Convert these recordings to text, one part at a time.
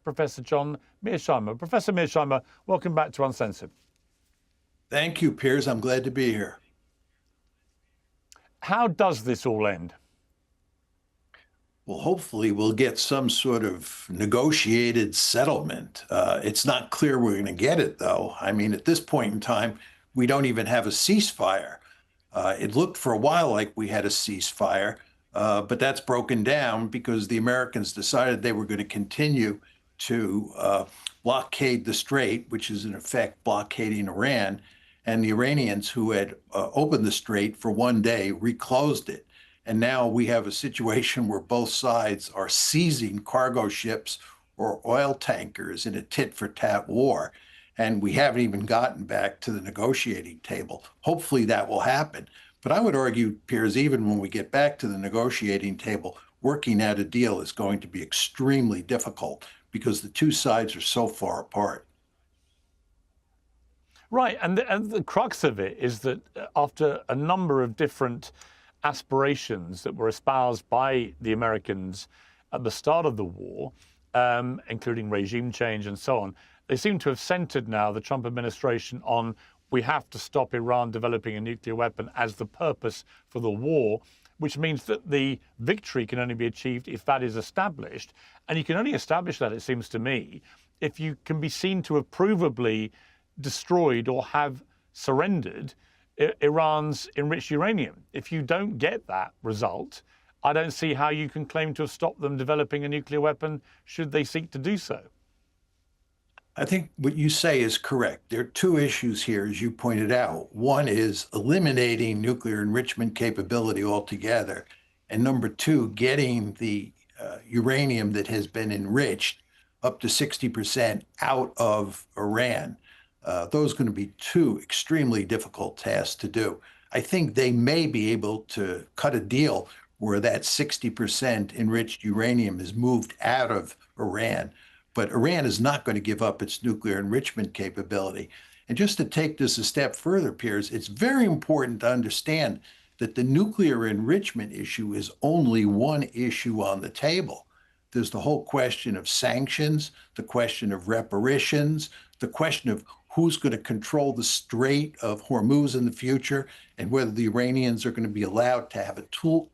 Professor John Mearsheimer. Professor Mearsheimer, welcome back to Uncensored. Thank you, Piers. I'm glad to be here. How does this all end? Well, hopefully we'll get some sort of negotiated settlement. It's not clear we're going to get it, though. I mean, at this point in time, we don't even have a ceasefire. It looked for a while like we had a ceasefire, but that's broken down because the Americans decided they were going to continue to blockade the Strait, which is in effect blockading Iran. And the Iranians, who had opened the Strait for one day, reclosed it. And now we have a situation where both sides are seizing cargo ships or oil tankers in a tit-for-tat war. And we haven't even gotten back to the negotiating table. Hopefully that will happen. But I would argue, Piers, even when we get back to the negotiating table, working out a deal is going to be extremely difficult because the two sides are so far apart. Right, and the crux of it is that after a number of different aspirations that were espoused by the Americans at the start of the war, including regime change and so on, they seem to have centered now the Trump administration on we have to stop Iran developing a nuclear weapon as the purpose for the war, which means that the victory can only be achieved if that is established. And you can only establish that, it seems to me, if you can be seen to have provably destroyed or have surrendered Iran's enriched uranium. If you don't get that result, I don't see how you can claim to have stopped them developing a nuclear weapon should they seek to do so. I think what you say is correct. There are two issues here, as you pointed out. One is eliminating nuclear enrichment capability altogether. And number two, getting the uranium that has been enriched up to 60% out of Iran. Those are going to be two extremely difficult tasks to do. I think they may be able to cut a deal where that 60% enriched uranium is moved out of Iran. But Iran is not going to give up its nuclear enrichment capability. And just to take this a step further, Piers, it's very important to understand that the nuclear enrichment issue is only one issue on the table. There's the whole question of sanctions, the question of reparations, the question of who's going to control the Strait of Hormuz in the future, and whether the Iranians are going to be allowed to have a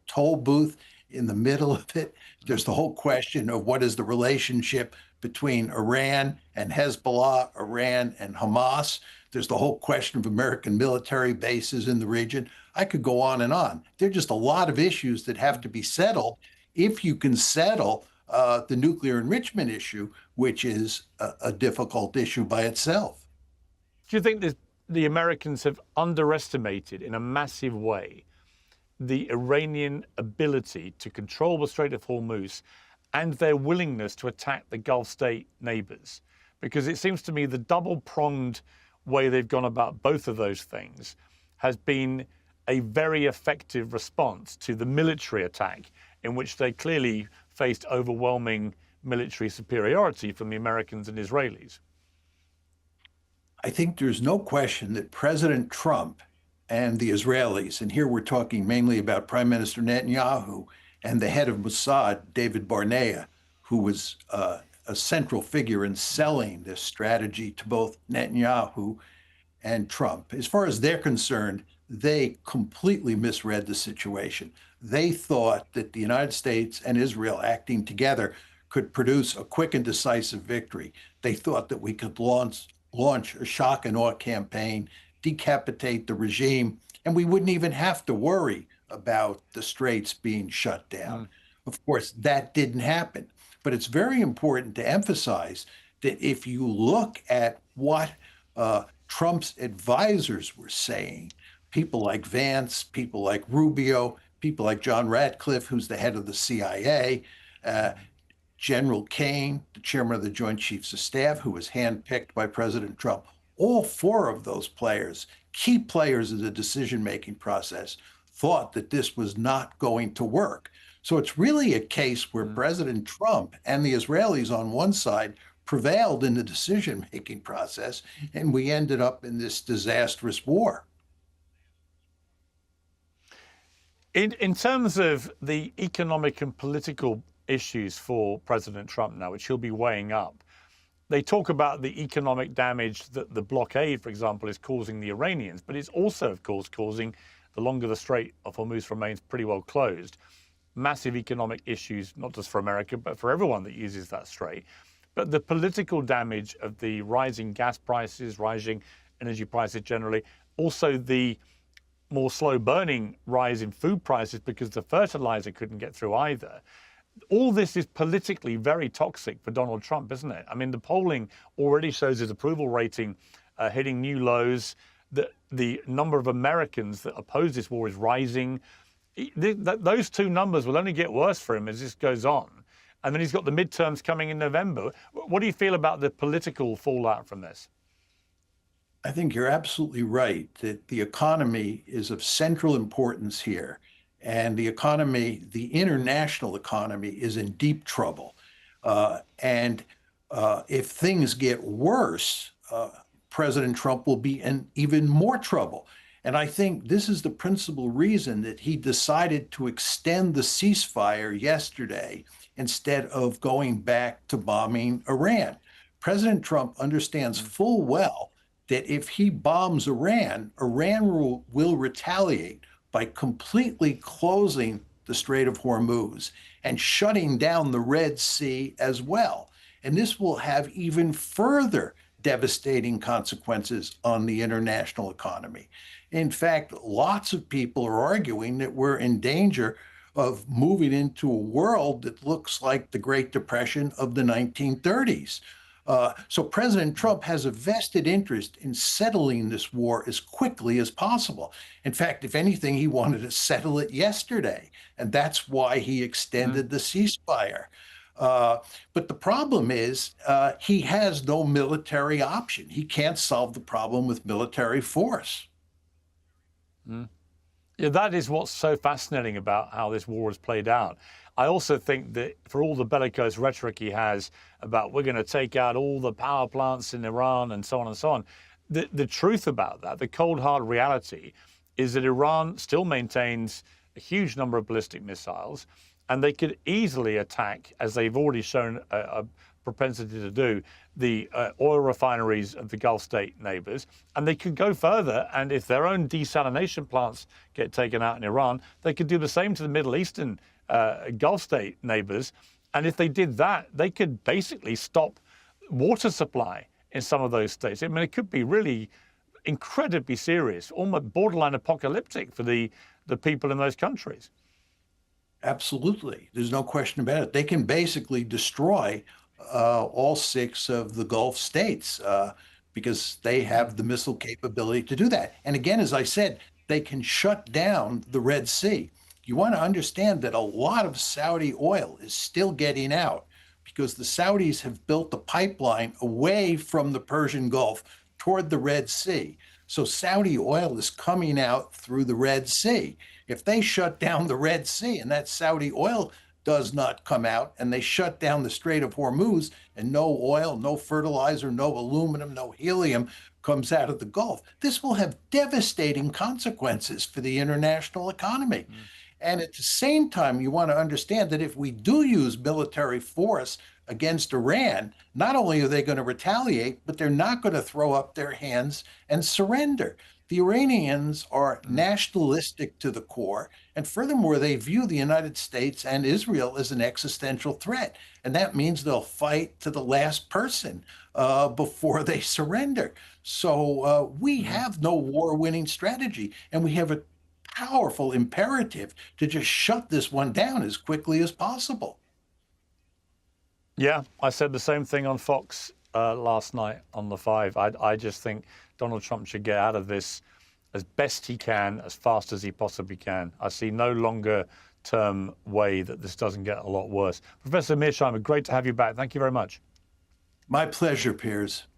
toll booth in the middle of it. There's the whole question of what is the relationship between Iran and Hezbollah, Iran and Hamas. There's the whole question of American military bases in the region. I could go on and on. There are just a lot of issues that have to be settled. If you can settle the nuclear enrichment issue, which is a difficult issue by itself. Do you think the Americans have underestimated in a massive way the Iranian ability to control the Strait of Hormuz and their willingness to attack the Gulf state neighbors? Because it seems to me the double-pronged way they've gone about both of those things has been a very effective response to the military attack, in which they clearly faced overwhelming military superiority from the Americans and Israelis. I think there's no question that President Trump and the Israelis, and here we're talking mainly about Prime Minister Netanyahu and the head of Mossad, David Barnea, who was a central figure in selling this strategy to both Netanyahu and Trump. As far as they're concerned, they completely misread the situation. They thought that the United States and Israel acting together could produce a quick and decisive victory. They thought that we could launch a shock and awe campaign, decapitate the regime, and we wouldn't even have to worry about the straits being shut down. Of course, that didn't happen. But it's very important to emphasize that if you look at what Trump's advisors were saying, people like Vance, people like Rubio, people like John Ratcliffe, who's the head of the CIA, General Kane, the chairman of the Joint Chiefs of Staff, who was handpicked by President Trump, all four of those players, key players in the decision-making process, thought that this was not going to work. So it's really a case where President Trump and the Israelis on one side prevailed in the decision-making process, and we ended up in this disastrous war. In terms of the economic and political issues for President Trump now, which he'll be weighing up. They talk about the economic damage that the blockade, for example, is causing the Iranians, but it's also, of course, causing, the longer the Strait of Hormuz remains pretty well closed, massive economic issues, not just for America, but for everyone that uses that strait. But the political damage of the rising gas prices, rising energy prices generally, also the more slow burning rise in food prices because the fertilizer couldn't get through either. All this is politically very toxic for Donald Trump, isn't it? I mean, the polling already shows his approval rating hitting new lows. The number of Americans that oppose this war is rising. Those two numbers will only get worse for him as this goes on. And then he's got the midterms coming in November. What do you feel about the political fallout from this? I think you're absolutely right that the economy is of central importance here. And the economy, the international economy, is in deep trouble. If things get worse, President Trump will be in even more trouble. And I think this is the principal reason that he decided to extend the ceasefire yesterday instead of going back to bombing Iran. President Trump understands full well that if he bombs Iran, Iran will retaliate by completely closing the Strait of Hormuz and shutting down the Red Sea as well. And this will have even further devastating consequences on the international economy. In fact, lots of people are arguing that we're in danger of moving into a world that looks like the Great Depression of the 1930s. So President Trump has a vested interest in settling this war as quickly as possible. In fact, if anything, he wanted to settle it yesterday, and that's why he extended the ceasefire. But the problem is he has no military option. He can't solve the problem with military force. Yeah, that is what's so fascinating about how this war has played out. I also think that for all the bellicose rhetoric he has about we're going to take out all the power plants in Iran and so on and so on, the truth about that, the cold hard reality, is that Iran still maintains a huge number of ballistic missiles, and they could easily attack, as they've already shown a propensity to do, the oil refineries of the Gulf state neighbors. And they could go further, and if their own desalination plants get taken out in Iran, they could do the same to the Middle Eastern Gulf state neighbors. And if they did that, they could basically stop water supply in some of those states. I mean, it could be really incredibly serious, almost borderline apocalyptic for the people in those countries. Absolutely. There's no question about it. They can basically destroy all 6 of the Gulf states because they have the missile capability to do that. And again, as I said, they can shut down the Red Sea. You want to understand that a lot of Saudi oil is still getting out because the Saudis have built a pipeline away from the Persian Gulf toward the Red Sea. So Saudi oil is coming out through the Red Sea. If they shut down the Red Sea and that Saudi oil does not come out, and they shut down the Strait of Hormuz, and no oil, no fertilizer, no aluminum, no helium comes out of the Gulf, this will have devastating consequences for the international economy. And at the same time, you want to understand that if we do use military force against Iran, not only are they going to retaliate, but they're not going to throw up their hands and surrender. The Iranians are nationalistic to the core, and furthermore, they view the United States and Israel as an existential threat, and that means they'll fight to the last person before they surrender. So we have no war-winning strategy, and we have a powerful imperative to just shut this one down as quickly as possible. Yeah, I said the same thing on Fox last night on the 5. I just think Donald Trump should get out of this as best he can, as fast as he possibly can. I see no longer term way that this doesn't get a lot worse. Professor Mearsheimer, great to have you back. Thank you very much. My pleasure, Piers.